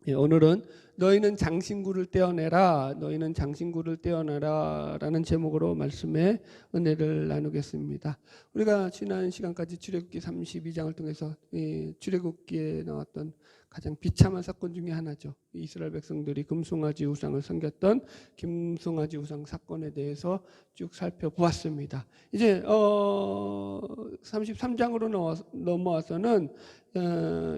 예, 오늘은 너희는 장신구를 떼어내라, 너희는 장신구를 떼어내라 라는 제목으로 말씀의 은혜를 나누겠습니다. 우리가 지난 시간까지 출애굽기 32장을 통해서 출애굽기에 나왔던 가장 비참한 사건 중에 하나죠. 이스라엘 백성들이 금송아지 우상을 섬겼던 금송아지 우상 사건에 대해서 쭉 살펴보았습니다. 이제 33장으로 넘어와서는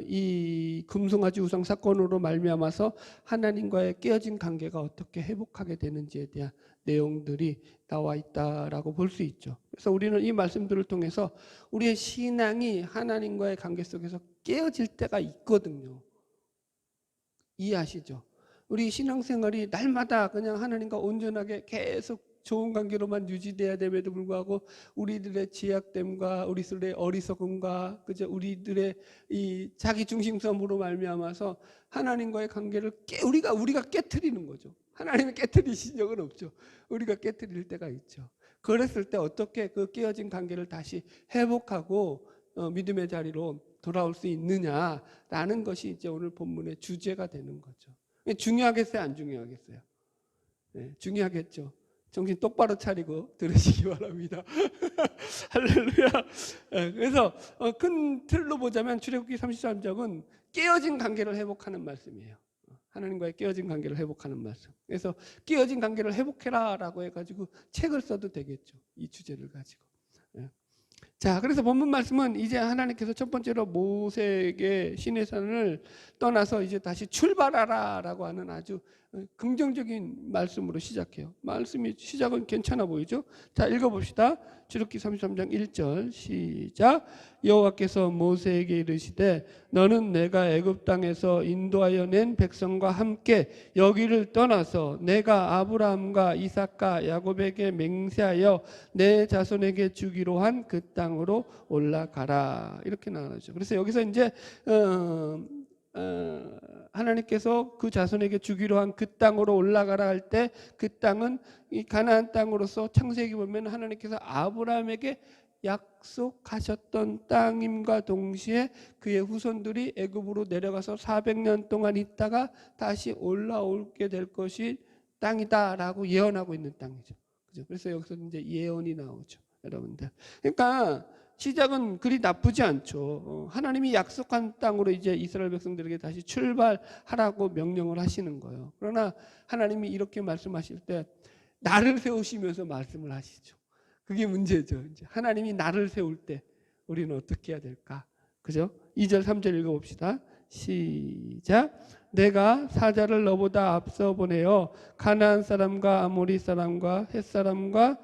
이 금송아지 우상 사건으로 말미암아서 하나님과의 깨어진 관계가 어떻게 회복하게 되는지에 대한 내용들이 나와 있다라고 볼 수 있죠. 그래서 우리는 이 말씀들을 통해서 우리의 신앙이 하나님과의 관계 속에서 깨어질 때가 있거든요. 이해하시죠? 우리 신앙생활이 날마다 그냥 하나님과 온전하게 계속 좋은 관계로만 유지돼야 됨에도 불구하고 우리들의 제약됨과 우리들의 어리석음과 그저 우리들의 이 자기 중심성으로 말미암아서 하나님과의 관계를 우리가 깨트리는 거죠. 하나님이 깨트리신 적은 없죠. 우리가 깨트릴 때가 있죠. 그랬을 때 어떻게 그 깨어진 관계를 다시 회복하고 믿음의 자리로 돌아올 수 있느냐라는 것이 이제 오늘 본문의 주제가 되는 거죠. 중요하겠어요, 안 중요하겠어요? 네, 중요하겠죠. 정신 똑바로 차리고 들으시기 바랍니다. 할렐루야. 그래서 큰 틀로 보자면 출애굽기 33장은 깨어진 관계를 회복하는 말씀이에요. 하나님과의 깨어진 관계를 회복하는 말씀. 그래서 깨어진 관계를 회복해라라고 해가지고 책을 써도 되겠죠. 이 주제를 가지고. 자, 그래서 본문 말씀은 이제 하나님께서 첫 번째로 모세에게 시내산을 떠나서 이제 다시 출발하라라고 하는 아주 긍정적인 말씀으로 시작해요. 말씀이 시작은 괜찮아 보이죠? 자, 읽어봅시다. 출애굽기 33장 1절 시작. 여호와께서 모세에게 이르시되 너는 내가 애굽 땅에서 인도하여 낸 백성과 함께 여기를 떠나서 내가 아브라함과 이삭과 야곱에게 맹세하여 내 자손에게 주기로 한 그 땅으로 올라가라. 이렇게 나오죠. 그래서 여기서 이제 하나님께서 그 자손에게 주기로 한 그 땅으로 올라가라 할 때 그 땅은 이 가나안 땅으로서 창세기 보면 하나님께서 아브라함에게 약속하셨던 땅임과 동시에 그의 후손들이 애굽으로 내려가서 400년 동안 있다가 다시 올라오게 될 것이 땅이다라고 예언하고 있는 땅이죠. 그죠? 그래서 여기서 이제 예언이 나오죠, 여러분들. 그러니까 시작은 그리 나쁘지 않죠. 하나님이 약속한 땅으로 이제 이스라엘 백성들에게 다시 출발하라고 명령을 하시는 거예요. 그러나 하나님이 이렇게 말씀하실 때 나를 세우시면서 말씀을 하시죠. 그게 문제죠. 이제 하나님이 나를 세울 때 우리는 어떻게 해야 될까? 그죠? 2절 3절 읽어봅시다. 시작. 내가 사자를 너보다 앞서 보내어 가나안 사람과 아모리 사람과 헷 사람과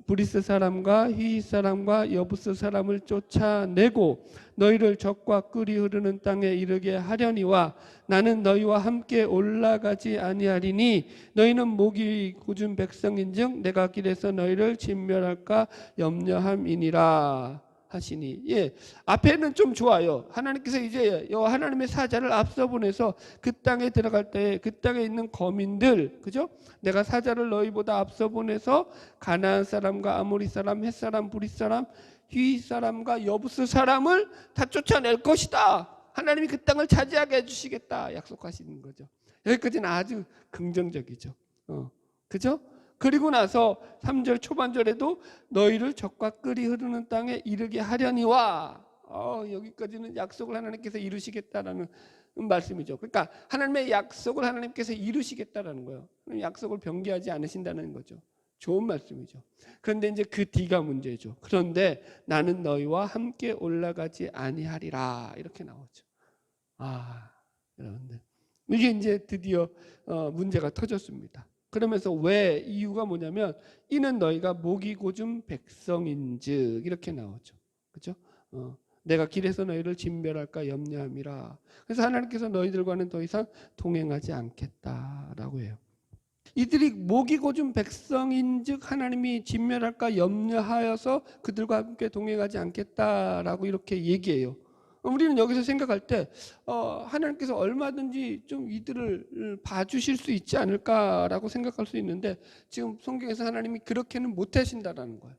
브리스 사람과 히윗 사람과 여부스 사람을 쫓아내고 너희를 적과 꿀이 흐르는 땅에 이르게 하려니와 나는 너희와 함께 올라가지 아니하리니 너희는 목이 굳은 백성인즉 내가 길에서 너희를 진멸할까 염려함이니라 하시니. 예, 앞에는 좀 좋아요. 하나님께서 이제 하나님의 사자를 앞서 보내서 그 땅에 들어갈 때 그 땅에 있는 거민들, 그죠? 내가 사자를 너희보다 앞서 보내서 가나안 사람과 아모리 사람, 헷 사람, 브릿 사람, 히윗 사람과 여부스 사람을 다 쫓아낼 것이다. 하나님이 그 땅을 차지하게 해주시겠다 약속하시는 거죠. 여기까지는 아주 긍정적이죠. 그죠? 그리고 나서 3절 초반절에도 너희를 적과 꿀이 흐르는 땅에 이르게 하려니와 여기까지는 약속을 하나님께서 이루시겠다라는 말씀이죠. 그러니까 하나님의 약속을 하나님께서 이루시겠다라는 거예요. 약속을 변개하지 않으신다는 거죠. 좋은 말씀이죠. 그런데 이제 그 뒤가 문제죠. 그런데 나는 너희와 함께 올라가지 아니하리라 이렇게 나오죠. 여러분들 이게 이제 드디어 문제가 터졌습니다. 그러면서 왜 이유가 뭐냐면 이는 너희가 목이 고준 백성인즉 이렇게 나오죠. 그렇죠? 내가 길에서 너희를 진멸할까 염려함이라. 그래서 하나님께서 너희들과는 더 이상 동행하지 않겠다라고 해요. 이들이 목이 고준 백성인즉 하나님이 진멸할까 염려하여서 그들과 함께 동행하지 않겠다라고 이렇게 얘기해요. 우리는 여기서 생각할 때 하나님께서 얼마든지 좀 이들을 봐주실 수 있지 않을까라고 생각할 수 있는데 지금 성경에서 하나님이 그렇게는 못하신다라는 거예요.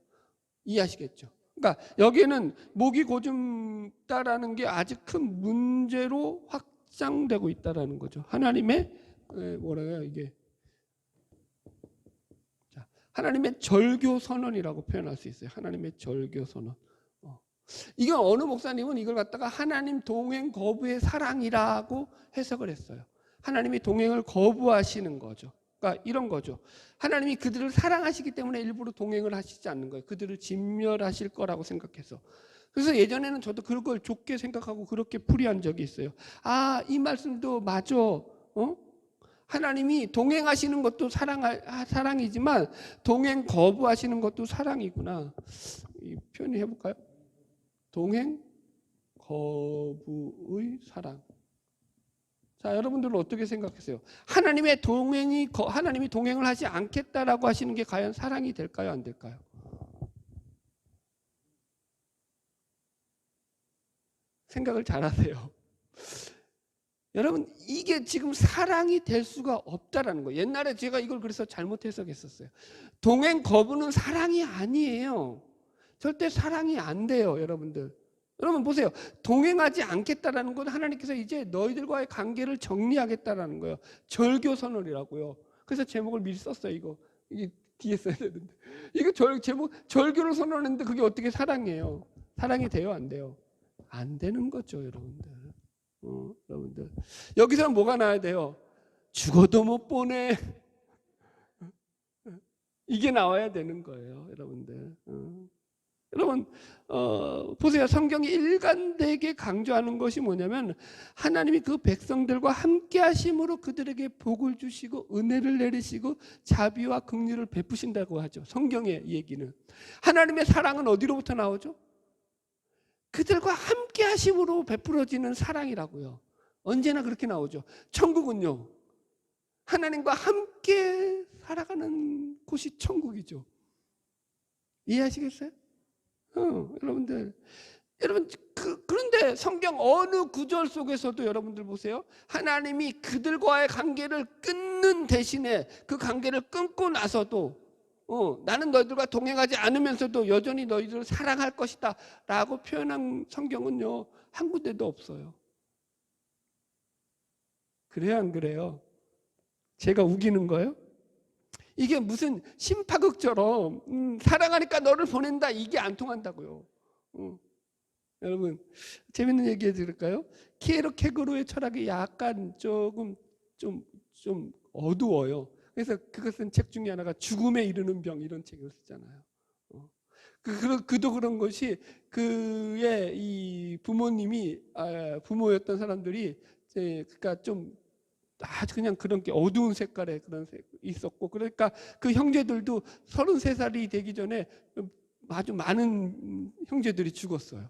이해하시겠죠? 그러니까 여기에는 목이 고준다라는 게 아주 큰 문제로 확장되고 있다라는 거죠. 하나님의 뭐라고요 이게? 자, 하나님의 절교 선언이라고 표현할 수 있어요. 하나님의 절교 선언. 이건 어느 목사님은 이걸 갖다가 하나님 동행 거부의 사랑이라고 해석을 했어요. 하나님이 동행을 거부하시는 거죠. 그러니까 이런 거죠. 하나님이 그들을 사랑하시기 때문에 일부러 동행을 하시지 않는 거예요. 그들을 진멸하실 거라고 생각해서. 그래서 예전에는 저도 그걸 좋게 생각하고 그렇게 풀이한 적이 있어요. 아, 이 말씀도 맞아. 하나님이 동행하시는 것도 사랑이지만 동행 거부하시는 것도 사랑이구나. 이 표현을 해볼까요? 동행 거부의 사랑. 자, 여러분들은 어떻게 생각하세요? 하나님이 동행을 하지 않겠다라고 하시는 게 과연 사랑이 될까요? 안 될까요? 생각을 잘하세요. 여러분, 이게 지금 사랑이 될 수가 없다라는 거예요. 옛날에 제가 이걸 그래서 잘못 해석했었어요. 동행 거부는 사랑이 아니에요. 절대 사랑이 안 돼요, 여러분들. 여러분 보세요. 동행하지 않겠다라는 건 하나님께서 이제 너희들과의 관계를 정리하겠다라는 거예요. 절교 선언이라고요. 그래서 제목을 미리 썼어요. 이게 뒤에 써야 되는데. 이거 제목 절교를 선언했는데 그게 어떻게 사랑이에요? 사랑이 돼요, 안 돼요? 안 되는 거죠, 여러분들. 여러분들. 여기서는 뭐가 나와야 돼요? 죽어도 못 보내. 이게 나와야 되는 거예요, 여러분들. 여러분 보세요. 성경이 일관되게 강조하는 것이 뭐냐면 하나님이 그 백성들과 함께 하심으로 그들에게 복을 주시고 은혜를 내리시고 자비와 긍휼을 베푸신다고 하죠. 성경의 얘기는. 하나님의 사랑은 어디로부터 나오죠? 그들과 함께 하심으로 베풀어지는 사랑이라고요. 언제나 그렇게 나오죠. 천국은요, 하나님과 함께 살아가는 곳이 천국이죠. 이해하시겠어요? 여러분들, 그런데 성경 어느 구절 속에서도 여러분들 보세요. 하나님이 그들과의 관계를 끊는 대신에 그 관계를 끊고 나서도 나는 너희들과 동행하지 않으면서도 여전히 너희들을 사랑할 것이다 라고 표현한 성경은요, 한 군데도 없어요. 그래요, 안 그래요? 제가 우기는 거예요? 이게 무슨 심파극처럼 사랑하니까 너를 보낸다, 이게 안 통한다고요. 여러분 재밌는 얘기 해드릴까요? 키에로케고르의 철학이 약간 조금 좀 어두워요. 그래서 그것은 책 중에 하나가 죽음에 이르는 병, 이런 책을 쓰잖아요. 그도 그런 것이 그의 이 부모였던 사람들이 그러니까 좀 아주 그냥 그런 게 어두운 색깔의 그런 있었고, 그러니까 그 형제들도 33살이 되기 전에 아주 많은 형제들이 죽었어요.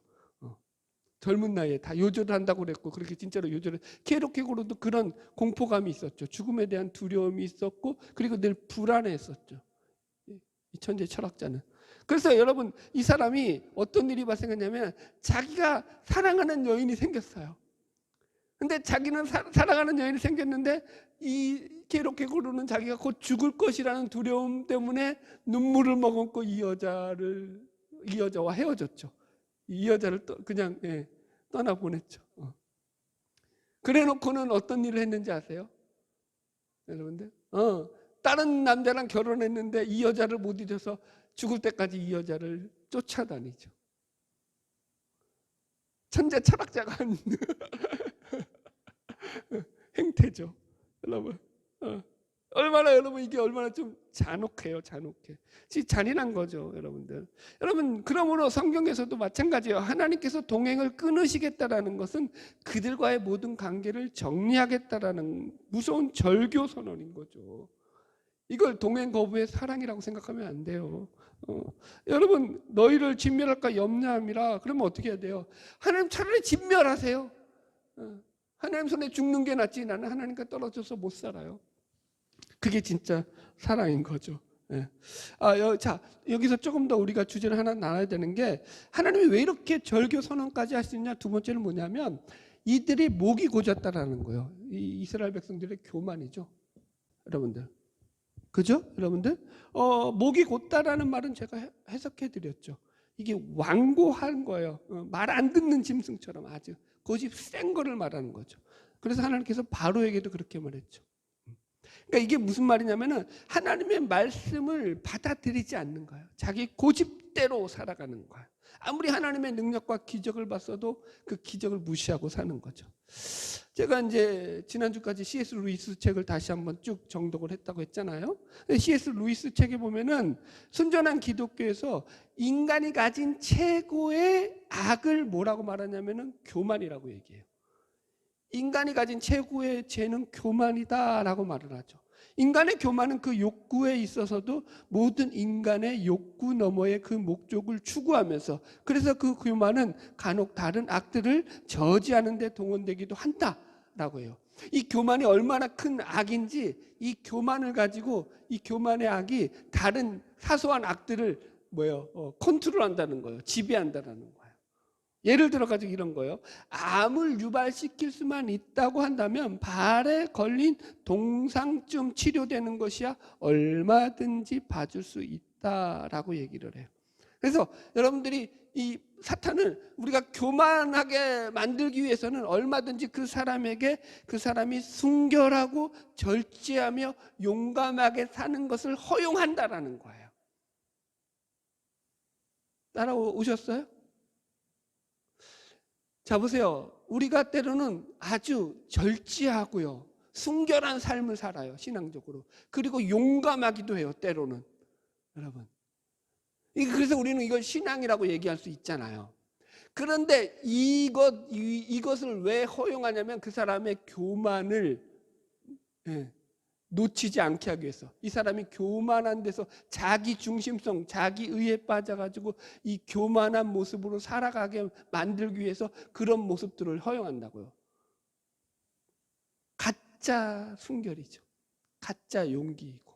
젊은 나이에 다 요절을 한다고 그랬고, 그렇게 진짜로 요절을. 키에로케고르도 그런 공포감이 있었죠. 죽음에 대한 두려움이 있었고, 그리고 늘 불안했었죠, 이 천재 철학자는. 그래서 여러분, 이 사람이 어떤 일이 발생했냐면 자기가 사랑하는 여인이 생겼어요. 근데 자기는 사랑하는 여인이 생겼는데 이 키에로케고르는 자기가 곧 죽을 것이라는 두려움 때문에 눈물을 머금고 이 여자와 헤어졌죠. 이 여자를 그냥 떠나보냈죠. 그래놓고는 어떤 일을 했는지 아세요? 여러분들? 다른 남자랑 결혼했는데 이 여자를 못 잊어서 죽을 때까지 이 여자를 쫓아다니죠. 천재 철학자가 한 행태죠, 여러분. 얼마나 여러분 이게 얼마나 좀 잔혹해요, 잔혹해. 잔인한 거죠, 여러분들. 여러분, 그러므로 성경에서도 마찬가지예요. 하나님께서 동행을 끊으시겠다라는 것은 그들과의 모든 관계를 정리하겠다라는 무서운 절교 선언인 거죠. 이걸 동행 거부의 사랑이라고 생각하면 안 돼요. 여러분, 너희를 진멸할까 염려함이라. 그러면 어떻게 해야 돼요? 하나님 차라리 진멸하세요. 하나님 손에 죽는 게 낫지 나는 하나님과 떨어져서 못 살아요. 그게 진짜 사랑인 거죠. 자, 여기서 조금 더 우리가 주제를 하나 나눠야 되는 게, 하나님이 왜 이렇게 절교 선언까지 할 수 있냐. 두 번째는 뭐냐면 이들이 목이 고졌다라는 거예요. 이 이스라엘 백성들의 교만이죠, 여러분들. 그죠, 여러분들? 목이 곧다라는 말은 제가 해석해 드렸죠. 이게 완고한 거예요. 말 안 듣는 짐승처럼 아주 고집 센 거를 말하는 거죠. 그래서 하나님께서 바로에게도 그렇게 말했죠. 그러니까 이게 무슨 말이냐면은 하나님의 말씀을 받아들이지 않는 거예요. 자기 고집대로 살아가는 거예요. 아무리 하나님의 능력과 기적을 봤어도 그 기적을 무시하고 사는 거죠. 제가 이제 지난주까지 C.S. 루이스 책을 다시 한번 쭉 정독을 했다고 했잖아요. C.S. 루이스 책에 보면은 순전한 기독교에서 인간이 가진 최고의 악을 뭐라고 말하냐면은 교만이라고 얘기해요. 인간이 가진 최고의 죄는 교만이다라고 말을 하죠. 인간의 교만은 그 욕구에 있어서도 모든 인간의 욕구 너머의 그 목적을 추구하면서, 그래서 그 교만은 간혹 다른 악들을 저지하는 데 동원되기도 한다라고 해요. 이 교만이 얼마나 큰 악인지, 이 교만을 가지고 이 교만의 악이 다른 사소한 악들을 컨트롤한다는 거예요. 지배한다는 거예요. 예를 들어 가지고 이런 거예요. 암을 유발시킬 수만 있다고 한다면 발에 걸린 동상증 치료되는 것이야 얼마든지 봐줄 수 있다라고 얘기를 해요. 그래서 여러분들이 이 사탄을 우리가 교만하게 만들기 위해서는 얼마든지 그 사람이 순결하고 절제하며 용감하게 사는 것을 허용한다라는 거예요. 따라오셨어요? 자, 보세요. 우리가 때로는 아주 절제하고요, 순결한 삶을 살아요, 신앙적으로. 그리고 용감하기도 해요, 때로는. 여러분, 그래서 우리는 이걸 신앙이라고 얘기할 수 있잖아요. 그런데 이것을 왜 허용하냐면 그 사람의 교만을 놓치지 않게 하기 위해서. 이 사람이 교만한 데서 자기 중심성, 자기 의에 빠져가지고 이 교만한 모습으로 살아가게 만들기 위해서 그런 모습들을 허용한다고요. 가짜 순결이죠. 가짜 용기이고.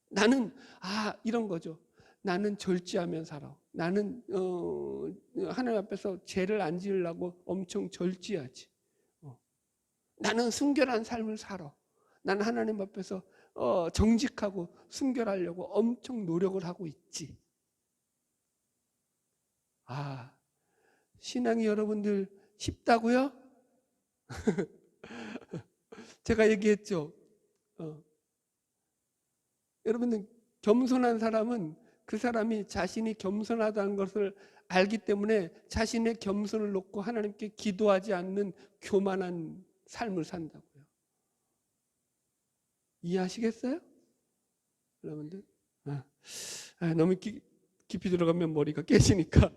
나는 이런 거죠. 나는 절제하며 살아. 나는 하나님 앞에서 죄를 안 지으려고 엄청 절제하지. 나는 순결한 삶을 살아. 나는 하나님 앞에서 정직하고 순결하려고 엄청 노력을 하고 있지. 신앙이 여러분들 쉽다고요? 제가 얘기했죠. 여러분들 겸손한 사람은 그 사람이 자신이 겸손하다는 것을 알기 때문에 자신의 겸손을 놓고 하나님께 기도하지 않는 교만한 삶을 산다고요. 이해하시겠어요? 여러분들? 너무 깊이 들어가면 머리가 깨지니까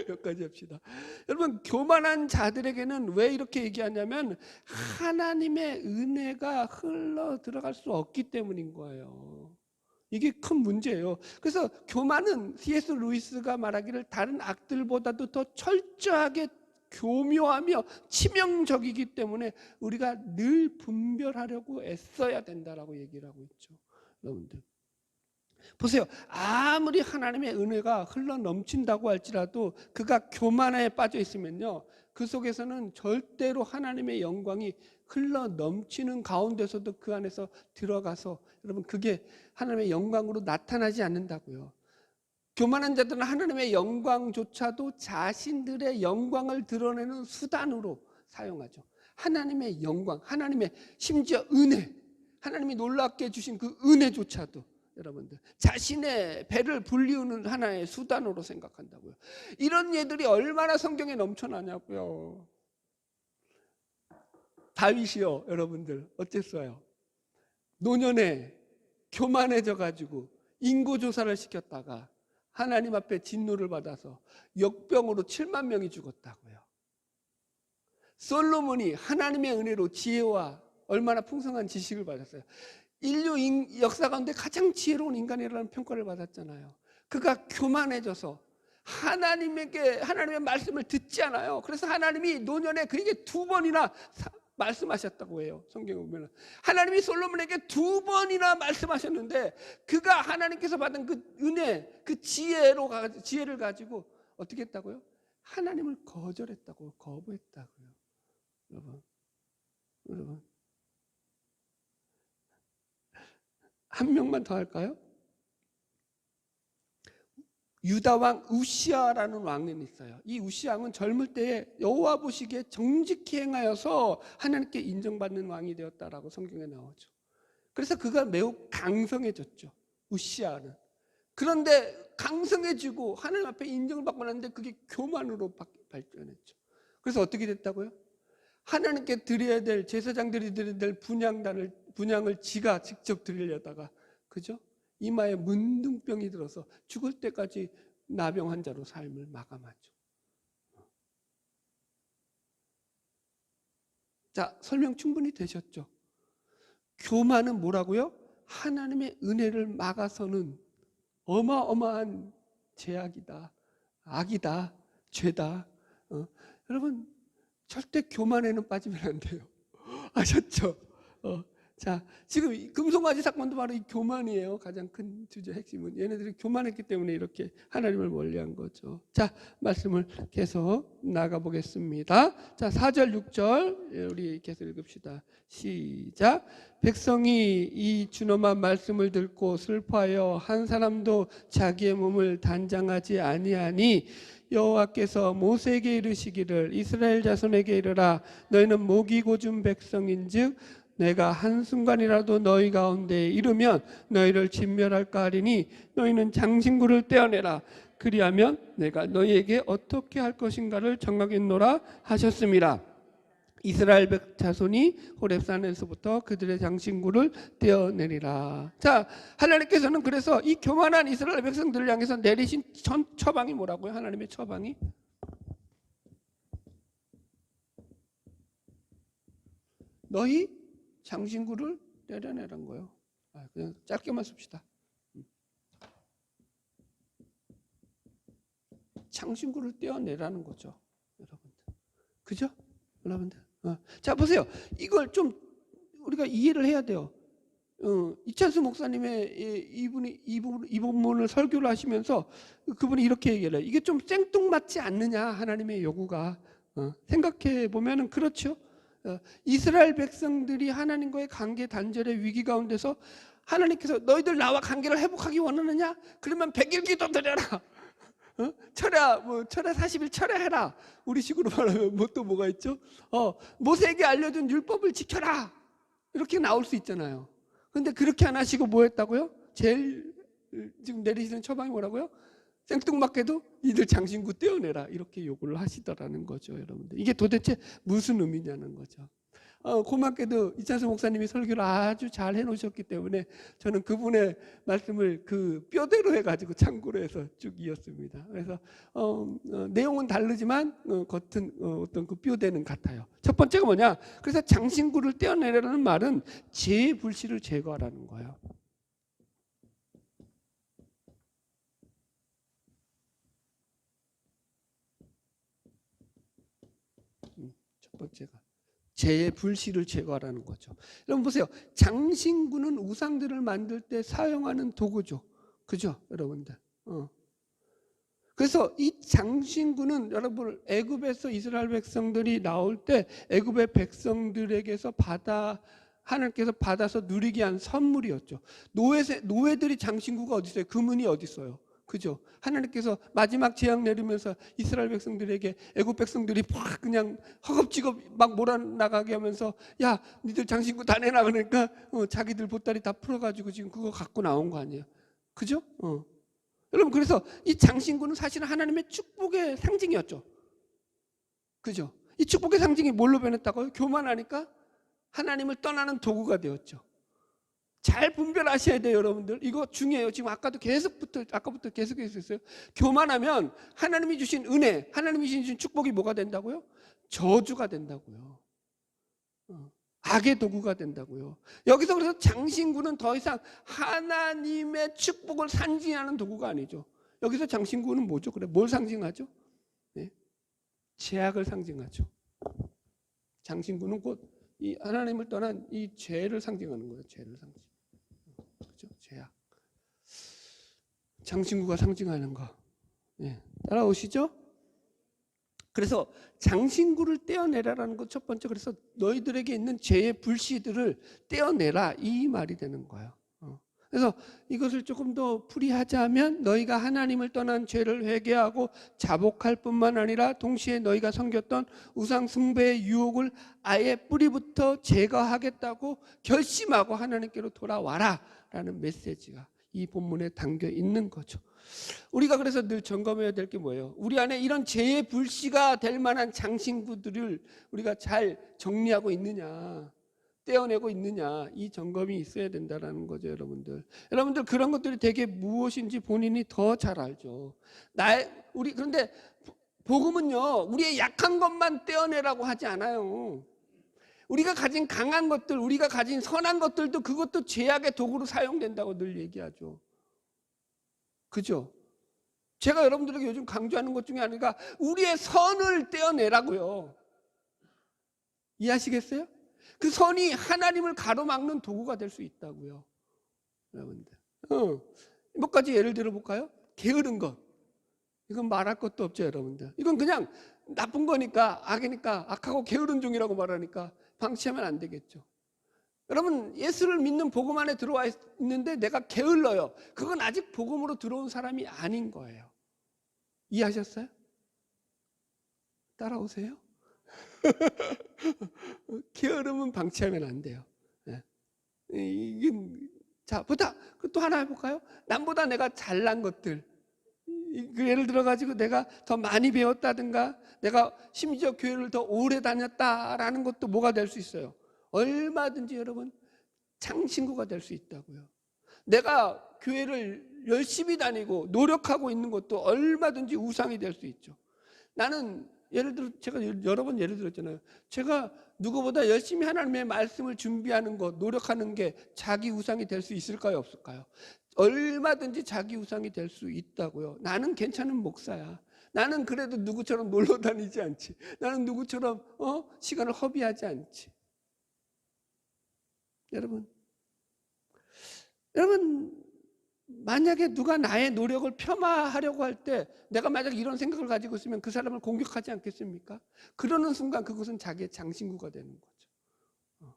여기까지 합시다. 여러분, 교만한 자들에게는 왜 이렇게 얘기하냐면 하나님의 은혜가 흘러 들어갈 수 없기 때문인 거예요. 이게 큰 문제예요. 그래서 교만은 C.S. 루이스가 말하기를 다른 악들보다도 더 철저하게 교묘하며 치명적이기 때문에 우리가 늘 분별하려고 애써야 된다라고 얘기를 하고 있죠. 여러분들 보세요. 아무리 하나님의 은혜가 흘러 넘친다고 할지라도 그가 교만에 빠져 있으면요, 그 속에서는 절대로 하나님의 영광이 흘러 넘치는 가운데서도 그 안에서 들어가서 여러분 그게 하나님의 영광으로 나타나지 않는다고요. 교만한 자들은 하나님의 영광조차도 자신들의 영광을 드러내는 수단으로 사용하죠. 하나님의 영광, 하나님의 심지어 은혜, 하나님이 놀랍게 주신 그 은혜조차도 여러분들 자신의 배를 불리우는 하나의 수단으로 생각한다고요. 이런 예들이 얼마나 성경에 넘쳐나냐고요. 다윗이요, 여러분들 어땠어요? 노년에 교만해져 가지고 인고조사를 시켰다가 하나님 앞에 진노를 받아서 역병으로 7만 명이 죽었다고요. 솔로몬이 하나님의 은혜로 지혜와 얼마나 풍성한 지식을 받았어요. 인류 역사 가운데 가장 지혜로운 인간이라는 평가를 받았잖아요. 그가 교만해져서 하나님의 말씀을 듣지 않아요. 그래서 하나님이 노년에 그에게 2번이나 말씀하셨다고 해요. 성경에 보면 하나님이 솔로몬에게 2번이나 말씀하셨는데 그가 하나님께서 받은 그 은혜, 그 지혜를 가지고 어떻게 했다고요? 하나님을 거절했다고, 거부했다고요. 여러분 한 명만 더 할까요? 유다 왕 우시아라는 왕이 있어요. 이 우시아 왕은 젊을 때에 여호와 보시기에 정직히 행하여서 하나님께 인정받는 왕이 되었다라고 성경에 나오죠. 그래서 그가 매우 강성해졌죠. 우시아는. 그런데 강성해지고 하나님 앞에 인정을 받고 났는데 그게 교만으로 발전했죠. 그래서 어떻게 됐다고요? 하나님께 드려야 될, 제사장들이 드려야 될 분향을 지가 직접 드리려다가, 그죠? 이마에 문둥병이 들어서 죽을 때까지 나병 환자로 삶을 마감하죠. 자, 설명 충분히 되셨죠? 교만은 뭐라고요? 하나님의 은혜를 막아서는 어마어마한 제약이다, 악이다, 죄다. 여러분 절대 교만에는 빠지면 안 돼요. 아셨죠? 자, 지금 이 금송아지 사건도 바로 이 교만이에요. 가장 큰 주제 핵심은 얘네들이 교만했기 때문에 이렇게 하나님을 멀리한 거죠. 자, 말씀을 계속 나가 보겠습니다. 자, 4절 6절 우리 계속 읽읍시다. 시작. 백성이 이 준엄한 말씀을 듣고 슬퍼하여 한 사람도 자기의 몸을 단장하지 아니하니 여호와께서 모세에게 이르시기를 이스라엘 자손에게 이르라 너희는 목이 고준 백성인즉 내가 한순간이라도 너희 가운데 이르면 너희를 진멸할까 하리니 너희는 장신구를 떼어내라 그리하면 내가 너희에게 어떻게 할 것인가를 정하겠노라 하셨습니다. 이스라엘 자손이 호렙산에서부터 그들의 장신구를 떼어내리라. 자, 하나님께서는 그래서 이 교만한 이스라엘 백성들을 향해서 내리신 처방이 뭐라고요? 하나님의 처방이 너희 장신구를 떼어내라는 거예요. 그냥 짧게만 씁시다. 장신구를 떼어내라는 거죠, 여러분들. 그죠? 여러분들. 자, 보세요. 이걸 좀 우리가 이해를 해야 돼요. 이찬수 목사님의 이 부분을 설교를 하시면서 그분이 이렇게 얘기를 해요. 이게 좀 생뚱맞지 않느냐, 하나님의 요구가. 생각해 보면은 그렇죠. 이스라엘 백성들이 하나님과의 관계 단절의 위기 가운데서 하나님께서 너희들 나와 관계를 회복하기 원하느냐? 그러면 100일 기도 드려라. 철야 40일 철야해라. 우리 식으로 말하면 또 뭐가 있죠? 모세에게 알려준 율법을 지켜라. 이렇게 나올 수 있잖아요. 그런데 그렇게 안 하시고 뭐 했다고요? 제일 지금 내리시는 처방이 뭐라고요? 생뚱맞게도 이들 장신구 떼어내라 이렇게 요구를 하시더라는 거죠, 여러분들. 이게 도대체 무슨 의미냐는 거죠. 고맙게도 이찬수 목사님이 설교를 아주 잘 해놓으셨기 때문에 저는 그분의 말씀을 그 뼈대로 해가지고 참고로 해서 쭉 이었습니다. 그래서 내용은 다르지만 겉은 어떤 그 뼈대는 같아요. 첫 번째가 뭐냐? 그래서 장신구를 떼어내라는 말은 죄의 불씨를 제거하라는 거예요. 첫 번째가 죄의 불씨를 제거하라는 거죠. 여러분 보세요. 장신구는 우상들을 만들 때 사용하는 도구죠. 그죠, 여러분들? 그래서 이 장신구는 여러분 애굽에서 이스라엘 백성들이 나올 때 애굽의 백성들에게서 하나님께서 받아서 누리게 한 선물이었죠. 노예들이 장신구가 어디 있어요? 금은이 어디 있어요? 그죠? 하나님께서 마지막 재앙 내리면서 이스라엘 백성들에게 애굽 백성들이 막 그냥 허겁지겁 막 몰아나가게 하면서 야 니들 장신구 다 내놔 그러니까 자기들 보따리 다 풀어가지고 지금 그거 갖고 나온 거 아니에요? 그죠? 여러분 그래서 이 장신구는 사실은 하나님의 축복의 상징이었죠. 그죠? 이 축복의 상징이 뭘로 변했다고요? 교만하니까 하나님을 떠나는 도구가 되었죠. 잘 분별하셔야 돼요, 여러분들. 이거 중요해요. 지금 아까부터 계속해서 있어요. 교만하면 하나님이 주신 은혜, 하나님이 주신 축복이 뭐가 된다고요? 저주가 된다고요. 악의 도구가 된다고요. 여기서 그래서 장신구는 더 이상 하나님의 축복을 상징하는 도구가 아니죠. 여기서 장신구는 뭐죠? 그래, 뭘 상징하죠? 네? 죄악을 상징하죠. 장신구는 곧 이 하나님을 떠난 이 죄를 상징하는 거예요. 죄를 상징. 그렇죠? 죄악. 장신구가 상징하는 거. 네. 따라오시죠? 그래서 장신구를 떼어내라라는 것 첫 번째. 그래서 너희들에게 있는 죄의 불씨들을 떼어내라 이 말이 되는 거예요. 그래서 이것을 조금 더 풀이하자면 너희가 하나님을 떠난 죄를 회개하고 자복할 뿐만 아니라 동시에 너희가 섬겼던 우상 숭배의 유혹을 아예 뿌리부터 제거하겠다고 결심하고 하나님께로 돌아와라 라는 메시지가 이 본문에 담겨 있는 거죠. 우리가 그래서 늘 점검해야 될 게 뭐예요? 우리 안에 이런 죄의 불씨가 될 만한 장신구들을 우리가 잘 정리하고 있느냐, 떼어내고 있느냐, 이 점검이 있어야 된다는 거죠. 여러분들 그런 것들이 되게 무엇인지 본인이 더 잘 알죠. 그런데 복음은요, 우리의 약한 것만 떼어내라고 하지 않아요. 우리가 가진 강한 것들, 우리가 가진 선한 것들도 그것도 죄악의 도구로 사용된다고 늘 얘기하죠. 그죠? 제가 여러분들에게 요즘 강조하는 것 중에 하나가 우리의 선을 떼어내라고요. 이해하시겠어요? 그 선이 하나님을 가로막는 도구가 될 수 있다고요. 여러분들. 몇 가지 예를 들어볼까요? 게으른 것. 이건 말할 것도 없죠, 여러분들. 이건 그냥 나쁜 거니까, 악이니까, 악하고 게으른 종이라고 말하니까 방치하면 안 되겠죠. 여러분, 예수를 믿는 복음 안에 들어와 있는데 내가 게을러요. 그건 아직 복음으로 들어온 사람이 아닌 거예요. 이해하셨어요? 따라오세요? 게으름은 방치하면 안 돼요. 자, 또 하나 해볼까요? 남보다 내가 잘난 것들. 예를 들어가지고 내가 더 많이 배웠다든가, 내가 심지어 교회를 더 오래 다녔다라는 것도 뭐가 될 수 있어요? 얼마든지 여러분 장신구가 될 수 있다고요. 내가 교회를 열심히 다니고 노력하고 있는 것도 얼마든지 우상이 될 수 있죠. 나는 예를 들어 제가 여러 번 예를 들었잖아요. 제가 누구보다 열심히 하나님의 말씀을 준비하는 것, 노력하는 게 자기 우상이 될 수 있을까요, 없을까요? 얼마든지 자기 우상이 될 수 있다고요. 나는 괜찮은 목사야. 나는 그래도 누구처럼 놀러 다니지 않지. 나는 누구처럼 시간을 허비하지 않지. 여러분 만약에 누가 나의 노력을 폄하하려고 할 때 내가 만약 이런 생각을 가지고 있으면 그 사람을 공격하지 않겠습니까? 그러는 순간 그것은 자기의 장신구가 되는 거죠.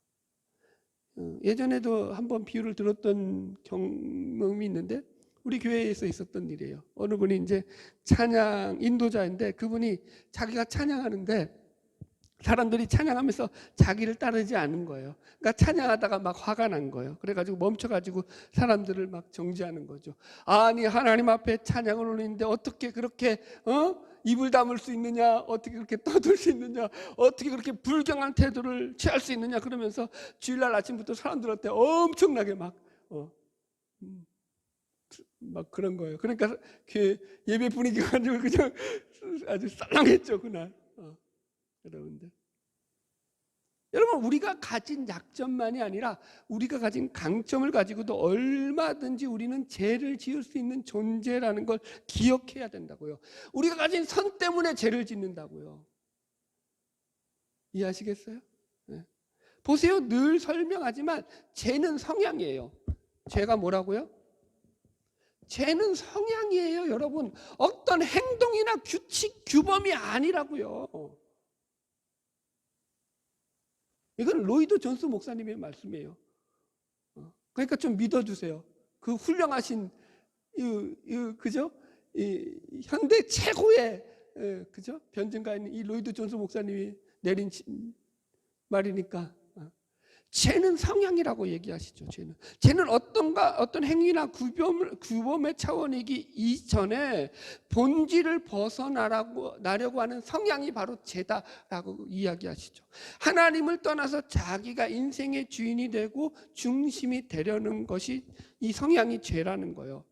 예전에도 한번 비유를 들었던 경험이 있는데 우리 교회에서 있었던 일이에요. 어느 분이 이제 찬양 인도자인데 그분이 자기가 찬양하는데 사람들이 찬양하면서 자기를 따르지 않은 거예요. 그러니까 찬양하다가 막 화가 난 거예요. 그래가지고 멈춰가지고 사람들을 막 정지하는 거죠. 아니 하나님 앞에 찬양을 올리는데 어떻게 그렇게 입을 다물 수 있느냐, 어떻게 그렇게 떠들 수 있느냐, 어떻게 그렇게 불경한 태도를 취할 수 있느냐 그러면서 주일날 아침부터 사람들한테 엄청나게 막 그런 거예요. 그러니까 그 예배 분위기가 아주 그냥 아주 썰렁했죠 그날. 여러분 우리가 가진 약점만이 아니라 우리가 가진 강점을 가지고도 얼마든지 우리는 죄를 지을 수 있는 존재라는 걸 기억해야 된다고요. 우리가 가진 선 때문에 죄를 짓는다고요. 이해하시겠어요? 네. 보세요. 늘 설명하지만 죄는 성향이에요. 죄가 뭐라고요? 죄는 성향이에요. 여러분 어떤 행동이나 규칙, 규범이 아니라고요. 이건 로이드 존스 목사님의 말씀이에요. 그러니까 좀 믿어주세요. 그 훌륭하신 그죠? 이 현대 최고의 그죠? 변증가인 이 로이드 존스 목사님이 내린 말이니까. 죄는 성향이라고 얘기하시죠. 죄는 어떤 행위나 규범의 차원이기 이전에 본질을 벗어나려고 하는 성향이 바로 죄다라고 이야기하시죠. 하나님을 떠나서 자기가 인생의 주인이 되고 중심이 되려는 것이 이 성향이 죄라는 거예요.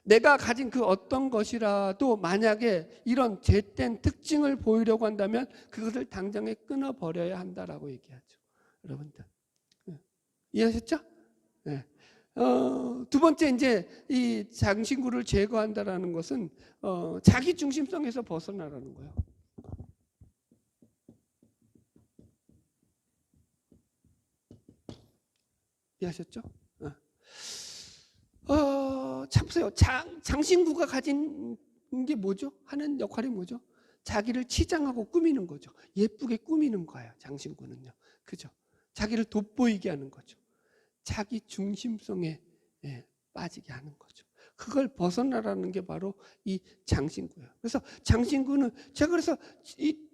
내가 가진 그 어떤 것이라도 만약에 이런 죄된 특징을 보이려고 한다면 그것을 당장에 끊어버려야 한다라고 얘기하죠. 여러분들 이해하셨죠? 네. 두 번째 이제 이 장신구를 제거한다라는 것은 자기 중심성에서 벗어나라는 거예요. 이해하셨죠? 참으세요. 장신구가 가진 게 뭐죠? 하는 역할이 뭐죠? 자기를 치장하고 꾸미는 거죠. 예쁘게 꾸미는 거예요. 장신구는요. 그죠? 자기를 돋보이게 하는 거죠. 자기 중심성에 빠지게 하는 거죠. 그걸 벗어나라는 게 바로 이 장신구예요. 그래서 장신구는 제가 그래서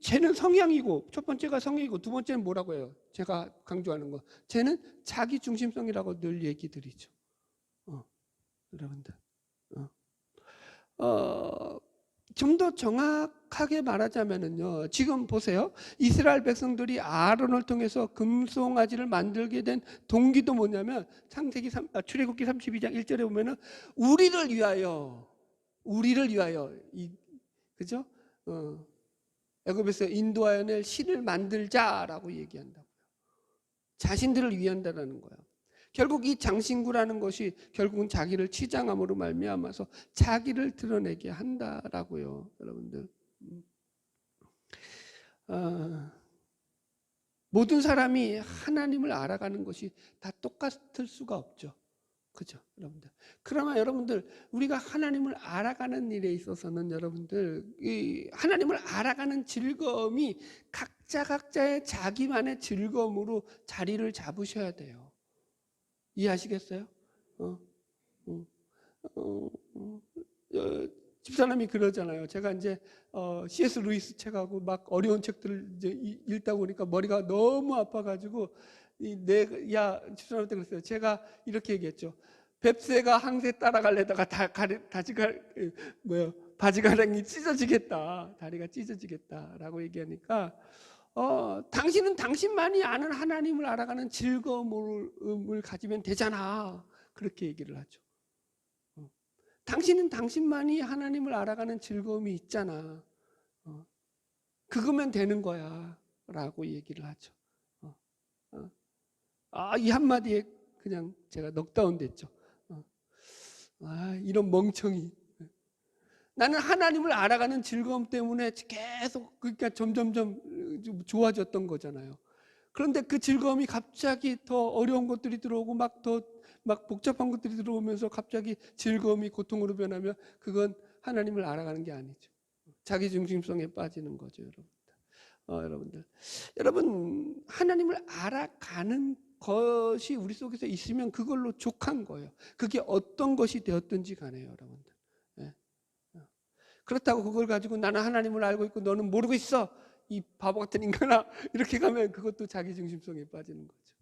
쟤는 성향이고, 첫 번째가 성향이고, 두 번째는 뭐라고 해요? 제가 강조하는 거, 쟤는 자기 중심성이라고 늘 얘기 드리죠. 여러분들, 좀 더 정확하게 말하자면은요, 지금 보세요. 이스라엘 백성들이 아론을 통해서 금송아지를 만들게 된 동기도 뭐냐면, 출애굽기 32장 1절에 보면은 우리를 위하여, 그죠? 애굽에서 인도하여 낼 신을 만들자라고 얘기한다고요. 자신들을 위한다라는 거예요. 결국 이 장신구라는 것이 결국은 자기를 치장함으로 말미암아서 자기를 드러내게 한다라고요, 여러분들. 모든 사람이 하나님을 알아가는 것이 다 똑같을 수가 없죠. 그죠, 여러분들? 그러나 여러분들, 우리가 하나님을 알아가는 일에 있어서는 여러분들, 이 하나님을 알아가는 즐거움이 각자의 자기만의 즐거움으로 자리를 잡으셔야 돼요. 이해하시겠어요? 집사람이 그러잖아요. 제가 이제 C.S. 루이스 책하고 막 어려운 책들을 이제 읽다 보니까 머리가 너무 아파가지고 집사람한테 그랬어요. 제가 이렇게 얘기했죠. 뱁새가 항새 따라가려다가 바지가랑이 찢어지겠다, 다리가 찢어지겠다라고 얘기하니까, 당신은 당신만이 아는 하나님을 알아가는 즐거움을 가지면 되잖아, 그렇게 얘기를 하죠. 당신은 당신만이 하나님을 알아가는 즐거움이 있잖아, 그거면 되는 거야 라고 얘기를 하죠. 이 한마디에 그냥 제가 넉다운 됐죠. 이런 멍청이. 나는 하나님을 알아가는 즐거움 때문에 계속, 그러니까 점점점 좋아졌던 거잖아요. 그런데 그 즐거움이 갑자기 더 어려운 것들이 들어오고 막 복잡한 것들이 들어오면서 갑자기 즐거움이 고통으로 변하면 그건 하나님을 알아가는 게 아니죠. 자기 중심성에 빠지는 거죠, 여러분들. 여러분, 하나님을 알아가는 것이 우리 속에서 있으면 그걸로 족한 거예요. 그게 어떤 것이 되었든지 간에요, 여러분들. 그렇다고 그걸 가지고 나는 하나님을 알고 있고 너는 모르고 있어, 이 바보 같은 인간아, 이렇게 가면 그것도 자기 중심성에 빠지는 거죠.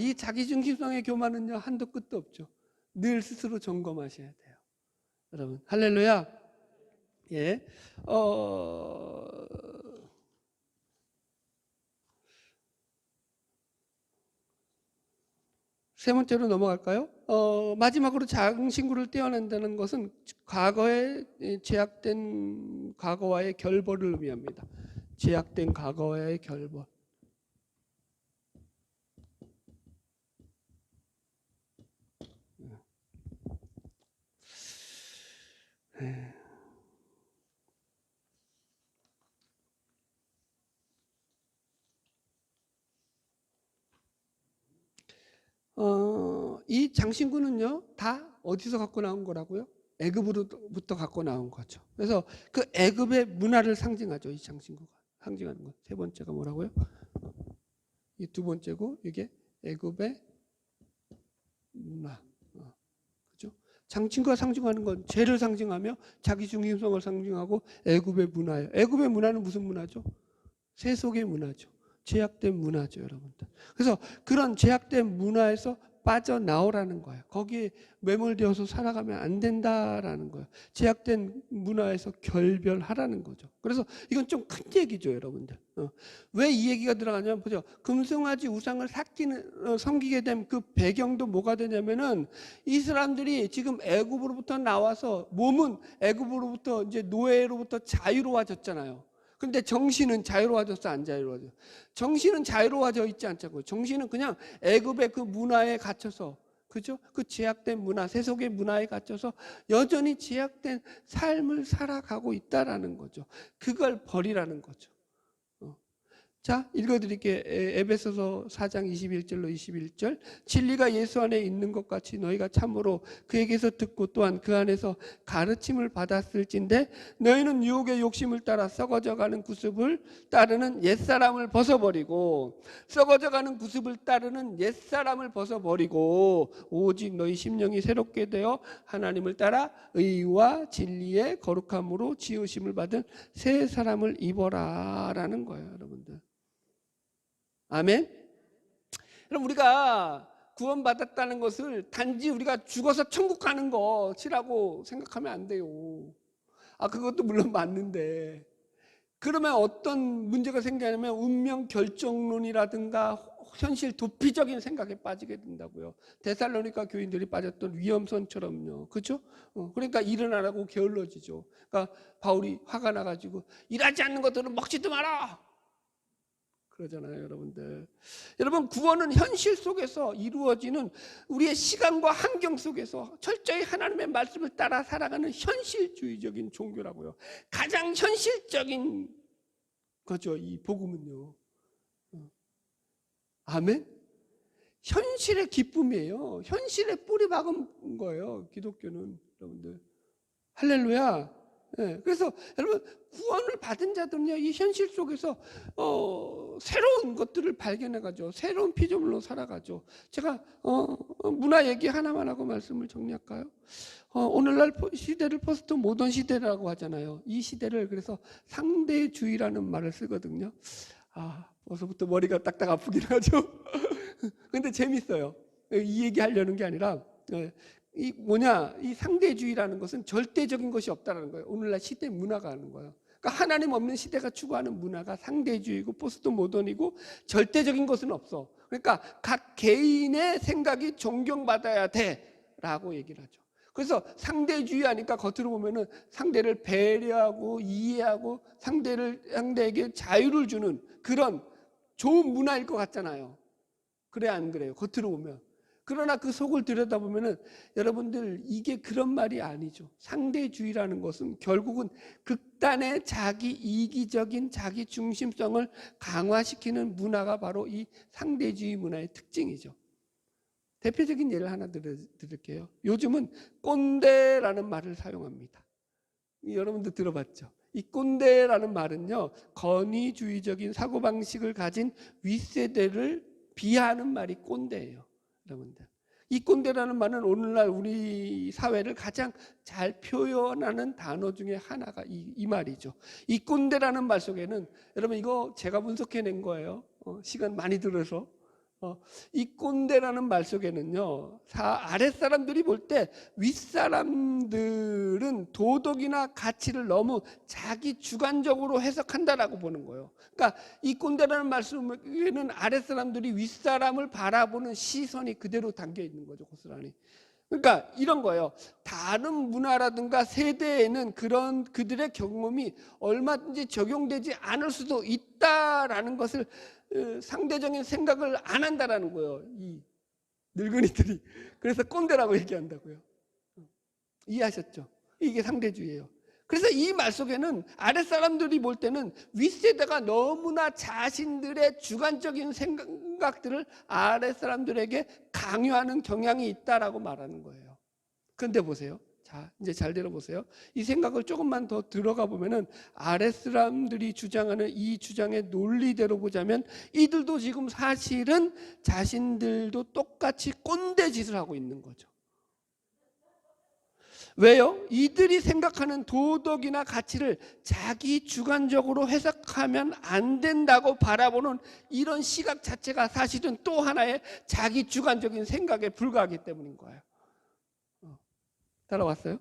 이 자기 중심성의 교만은요, 한도 끝도 없죠. 늘 스스로 점검하셔야 돼요, 여러분. 할렐루야. 예. 세 번째로 넘어갈까요? 마지막으로 장신구를 떼어낸다는 것은 과거에 제약된 과거와의 결벌을 의미합니다. 제약된 과거와의 결벌. 이 장신구는요, 다 어디서 갖고 나온 거라고요? 애굽으로부터 갖고 나온 거죠. 그래서 그 애굽의 문화를 상징하죠, 이 장신구가 상징하는 거. 세 번째가 뭐라고요? 이 두 번째고, 이게 애굽의 문화. 그죠? 장신구가 상징하는 건 죄를 상징하며 자기 중심성을 상징하고 애굽의 문화예요. 애굽의 문화는 무슨 문화죠? 세속의 문화죠. 제약된 문화죠, 여러분들. 그래서 그런 제약된 문화에서 빠져나오라는 거예요. 거기에 매몰되어서 살아가면 안 된다라는 거예요. 제약된 문화에서 결별하라는 거죠. 그래서 이건 좀 큰 얘기죠, 여러분들. 왜 이 얘기가 들어가냐면, 보죠. 금송아지 우상을 섬기게 된 그 배경도 뭐가 되냐면은, 이 사람들이 지금 애굽으로부터 나와서 몸은 애굽으로부터 이제 노예로부터 자유로워졌잖아요. 근데 정신은 자유로워졌어, 안 자유로워져? 정신은 자유로워져 있지 않자고요. 정신은 그냥 애굽의 그 문화에 갇혀서, 그죠? 그 제약된 문화, 세속의 문화에 갇혀서 여전히 제약된 삶을 살아가고 있다라는 거죠. 그걸 버리라는 거죠. 자, 읽어드릴게요. 에베소서 4장 21절로 21절. 진리가 예수 안에 있는 것 같이 너희가 참으로 그에게서 듣고 또한 그 안에서 가르침을 받았을진데 너희는 유혹의 욕심을 따라 썩어져가는 구습을 따르는 옛사람을 벗어버리고, 썩어져가는 구습을 따르는 옛사람을 벗어버리고 오직 너희 심령이 새롭게 되어 하나님을 따라 의와 진리의 거룩함으로 지으심을 받은 새 사람을 입어라 라는 거예요, 여러분들. 아멘. 여러분, 우리가 구원받았다는 것을 단지 우리가 죽어서 천국 가는 것이라고 생각하면 안 돼요. 그것도 물론 맞는데, 그러면 어떤 문제가 생기냐면 운명 결정론이라든가 현실 도피적인 생각에 빠지게 된다고요. 데살로니가 교인들이 빠졌던 위험선처럼요. 그렇죠? 그러니까 일어나라고 게을러지죠. 그러니까 바울이 화가 나가지고 일하지 않는 것들은 먹지도 마라 그러잖아요, 여러분들. 여러분, 구원은 현실 속에서 이루어지는 우리의 시간과 환경 속에서 철저히 하나님의 말씀을 따라 살아가는 현실주의적인 종교라고요. 가장 현실적인 거죠, 이 복음은요. 아멘? 현실의 기쁨이에요. 현실의 뿌리 박은 거예요, 기독교는, 여러분들. 할렐루야. 네, 그래서 여러분, 구원을 받은 자들은요, 이 현실 속에서 새로운 것들을 발견해가죠. 새로운 피조물로 살아가죠. 제가 문화 얘기 하나만 하고 말씀을 정리할까요? 오늘날 시대를 포스트 모던 시대라고 하잖아요. 이 시대를 그래서 상대주의라는 말을 쓰거든요. 벌써부터 머리가 딱딱 아프긴 하죠. 근데 재밌어요. 이 얘기 하려는 게 아니라, 이 상대주의라는 것은 절대적인 것이 없다는 거예요. 오늘날 시대 문화가 하는 거예요. 그러니까 하나님 없는 시대가 추구하는 문화가 상대주의고 포스트 모던이고 절대적인 것은 없어. 그러니까 각 개인의 생각이 존경받아야 돼라고 얘기를 하죠. 그래서 상대주의 하니까 겉으로 보면은 상대를 배려하고 이해하고 상대에게 자유를 주는 그런 좋은 문화일 것 같잖아요. 그래, 안 그래요? 겉으로 보면. 그러나 그 속을 들여다보면은 여러분들, 이게 그런 말이 아니죠. 상대주의라는 것은 결국은 극단의 자기 이기적인 자기 중심성을 강화시키는 문화가 바로 이 상대주의 문화의 특징이죠. 대표적인 예를 하나 드릴게요. 요즘은 꼰대라는 말을 사용합니다. 여러분들 들어봤죠? 이 꼰대라는 말은요, 권위주의적인 사고방식을 가진 윗세대를 비하하는 말이 꼰대예요, 여러분들. 이 꼰대라는 말은 오늘날 우리 사회를 가장 잘 표현하는 단어 중에 하나가 이 말이죠. 이 꼰대라는 말 속에는, 여러분, 이거 제가 분석해낸 거예요. 시간 많이 들어서. 이 꼰대라는 말 속에는요, 아랫사람들이 볼 때 윗사람들은 도덕이나 가치를 너무 자기 주관적으로 해석한다라고 보는 거예요. 그러니까 이 꼰대라는 말씀에는 아랫사람들이 윗사람을 바라보는 시선이 그대로 담겨 있는 거죠, 고스란히. 그러니까 이런 거예요. 다른 문화라든가 세대에는 그런 그들의 경험이 얼마든지 적용되지 않을 수도 있다라는 것을 상대적인 생각을 안 한다라는 거예요, 이 늙은이들이. 그래서 꼰대라고 얘기한다고요. 이해하셨죠? 이게 상대주의예요. 그래서 이 말 속에는 아랫사람들이 볼 때는 윗세대가 너무나 자신들의 주관적인 생각들을 아랫사람들에게 강요하는 경향이 있다라고 말하는 거예요. 그런데 보세요. 자, 이제 잘 들어보세요. 이 생각을 조금만 더 들어가 보면은 아랫사람들이 주장하는 이 주장의 논리대로 보자면 이들도 지금 사실은 자신들도 똑같이 꼰대 짓을 하고 있는 거죠. 왜요? 이들이 생각하는 도덕이나 가치를 자기 주관적으로 해석하면 안 된다고 바라보는 이런 시각 자체가 사실은 또 하나의 자기 주관적인 생각에 불과하기 때문인 거예요. 따라왔어요?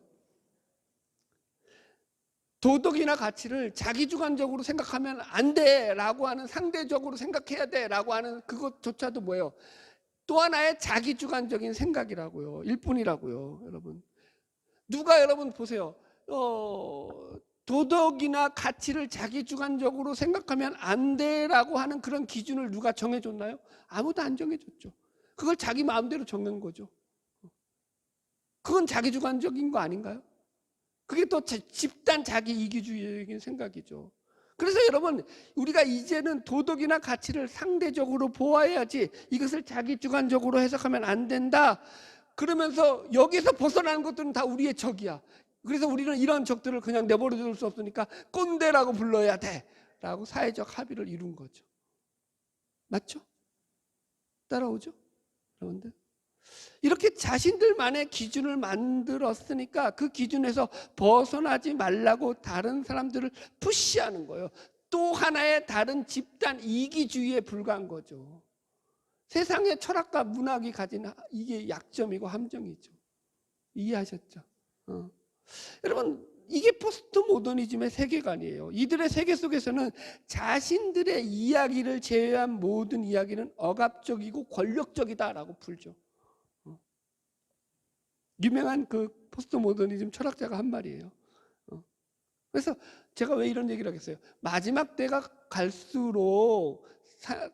도덕이나 가치를 자기 주관적으로 생각하면 안 돼라고 하는, 상대적으로 생각해야 돼라고 하는 그것조차도 뭐예요? 또 하나의 자기 주관적인 생각이라고요. 일뿐이라고요, 여러분. 누가, 여러분 보세요. 도덕이나 가치를 자기 주관적으로 생각하면 안 돼라고 하는 그런 기준을 누가 정해줬나요? 아무도 안 정해줬죠. 그걸 자기 마음대로 정한 거죠. 그건 자기 주관적인 거 아닌가요? 그게 또 집단 자기 이기주의적인 생각이죠. 그래서 여러분, 우리가 이제는 도덕이나 가치를 상대적으로 보아야지 이것을 자기 주관적으로 해석하면 안 된다. 그러면서 여기서 벗어나는 것들은 다 우리의 적이야. 그래서 우리는 이런 적들을 그냥 내버려 둘 수 없으니까 꼰대라고 불러야 돼 라고 사회적 합의를 이룬 거죠. 맞죠? 따라오죠? 여러분들, 이렇게 자신들만의 기준을 만들었으니까 그 기준에서 벗어나지 말라고 다른 사람들을 푸시하는 거예요. 또 하나의 다른 집단 이기주의에 불과한 거죠. 세상의 철학과 문학이 가진 이게 약점이고 함정이죠. 이해하셨죠? 여러분, 이게 포스트 모더니즘의 세계관이에요. 이들의 세계 속에서는 자신들의 이야기를 제외한 모든 이야기는 억압적이고 권력적이다라고 풀죠. 유명한 그 포스트 모더니즘 철학자가 한 말이에요. 그래서 제가 왜 이런 얘기를 하겠어요? 마지막 때가 갈수록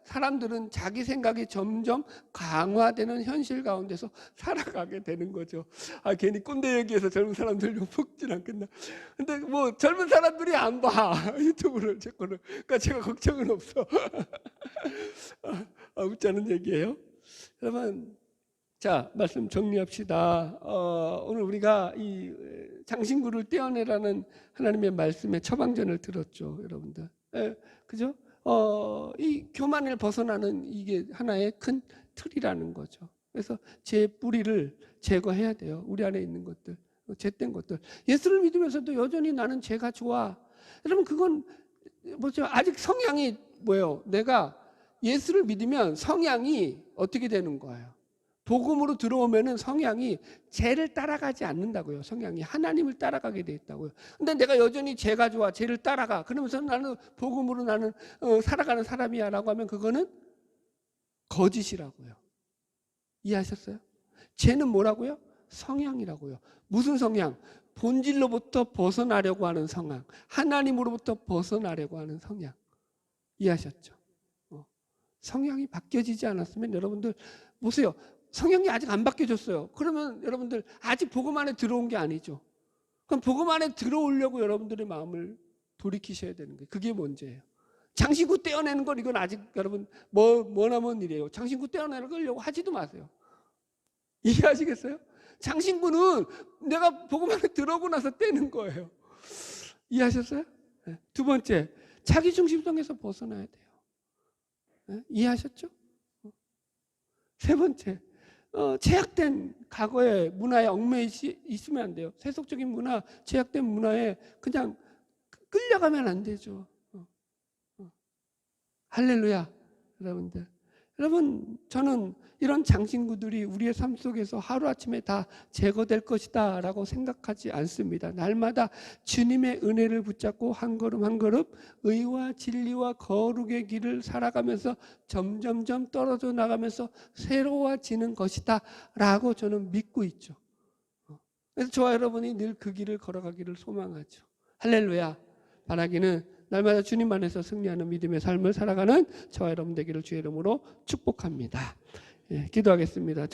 사람들은 자기 생각이 점점 강화되는 현실 가운데서 살아가게 되는 거죠. 괜히 꼰대 얘기해서 젊은 사람들 욕먹진 않겠나. 근데 뭐 젊은 사람들이 안 봐. 유튜브를 제 거를. 그러니까 제가 걱정은 없어. 웃자는 얘기예요. 여러분, 자, 말씀 정리합시다. 오늘 우리가 이 장신구를 떼어내라는 하나님의 말씀의 처방전을 들었죠, 여러분들. 그죠? 이 교만을 벗어나는 이게 하나의 큰 틀이라는 거죠. 그래서 제 뿌리를 제거해야 돼요. 우리 안에 있는 것들, 죄된 것들. 예수를 믿으면서도 여전히 나는 죄가 좋아. 여러분, 그건 뭐죠? 아직 성향이 뭐예요? 내가 예수를 믿으면 성향이 어떻게 되는 거예요? 복음으로 들어오면은 성향이 죄를 따라가지 않는다고요. 성향이 하나님을 따라가게 돼 있다고요. 근데 내가 여전히 죄가 좋아, 죄를 따라가. 그러면서 나는 복음으로 나는 살아가는 사람이야라고 하면 그거는 거짓이라고요. 이해하셨어요? 죄는 뭐라고요? 성향이라고요. 무슨 성향? 본질로부터 벗어나려고 하는 성향, 하나님으로부터 벗어나려고 하는 성향. 이해하셨죠? 성향이 바뀌어지지 않았으면 여러분들 보세요. 성향이 아직 안 바뀌어졌어요. 그러면 여러분들 아직 복음 안에 들어온 게 아니죠. 그럼 복음 안에 들어오려고 여러분들의 마음을 돌이키셔야 되는 거예요. 그게 문제예요. 장신구 떼어내는 건 이건 아직 여러분 머나먼 일이에요. 장신구 떼어내려고 하지도 마세요. 이해하시겠어요? 장신구는 내가 복음 안에 들어오고 나서 떼는 거예요. 이해하셨어요? 네. 두 번째, 자기중심성에서 벗어나야 돼요. 네? 이해하셨죠? 세 번째, 제약된 과거의 문화에 얽매여 있으면 안 돼요. 세속적인 문화, 제약된 문화에 그냥 끌려가면 안 되죠. 할렐루야, 여러분들. 여러분, 저는 이런 장신구들이 우리의 삶 속에서 하루아침에 다 제거될 것이다 라고 생각하지 않습니다. 날마다 주님의 은혜를 붙잡고 한 걸음 한 걸음 의와 진리와 거룩의 길을 살아가면서 점점점 떨어져 나가면서 새로워지는 것이다 라고 저는 믿고 있죠. 그래서 저와 여러분이 늘 그 길을 걸어가기를 소망하죠. 할렐루야. 바라기는 날마다 주님 안에서 승리하는 믿음의 삶을 살아가는 저와 여러분 되기를 주의 이름으로 축복합니다. 기도하겠습니다.